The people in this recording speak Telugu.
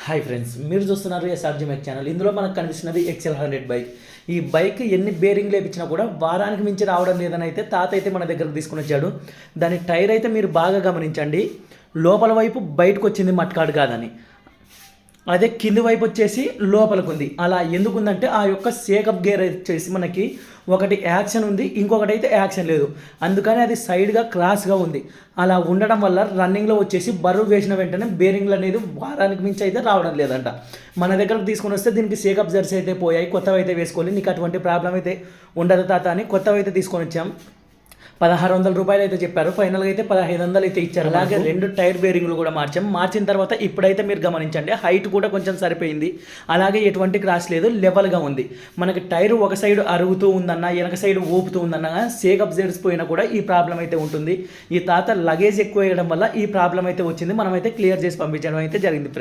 హాయ్ ఫ్రెండ్స్, మీరు చూస్తున్నారు ఎస్ఆర్జీ మెక్ ఛానల్. ఇందులో మనకు కనిపిస్తున్నది XL100 బైక్. ఈ బైక్ ఎన్ని బేరింగ్లు వేయించినా కూడా వారానికి మించి రావడం లేదని అయితే తాత అయితే మన దగ్గరకు తీసుకుని వచ్చాడు. దాని టైర్ అయితే మీరు బాగా గమనించండి, లోపల వైపు బయటకు వచ్చింది మట్కాడు కాదని, అదే కింది వైపు వచ్చేసి లోపలికి ఉంది. అలా ఎందుకుందంటే ఆ యొక్క సేకప్ గేర్ వచ్చేసి మనకి ఒకటి యాక్షన్ ఉంది, ఇంకొకటి అయితే యాక్షన్ లేదు. అందుకని అది సైడ్గా క్రాస్గా ఉంది. అలా ఉండడం వల్ల రన్నింగ్లో వచ్చేసి బరువు వేసిన వెంటనే బేరింగ్లు అనేది వారానికి మించి అయితే రావడం లేదంట. మన దగ్గరకు తీసుకొని వస్తే దీనికి సేకప్ జర్సీ అయితే పోయాయి, కొత్తవి అయితే వేసుకోవాలి, నీకు అటువంటి ప్రాబ్లం అయితే ఉండదు తాత అని కొత్తవి అయితే తీసుకొని వచ్చాం. 1600 రూపాయలు అయితే చెప్పారు, ఫైనల్గా అయితే 1500 అయితే ఇచ్చారు. అలాగే 2 టైర్ బేరింగ్లు కూడా మార్చిన తర్వాత ఇప్పుడైతే మీరు గమనించండి, హైట్ కూడా కొంచెం సరిపోయింది. అలాగే ఎటువంటి క్రాస్ లేదు, లెవెల్గా ఉంది. మనకి టైర్ ఒక సైడ్ అరుగుతూ ఉందన్న, వెనక సైడ్ ఊపుతూ ఉందన్న, సేకప్ జెర్స్ పోయినా కూడా ఈ ప్రాబ్లం అయితే ఉంటుంది. ఈ తాత లగేజ్ ఎక్కువ వేయడం వల్ల ఈ ప్రాబ్లం అయితే వచ్చింది. మనమైతే క్లియర్ చేసి పంపించడం అయితే జరిగింది.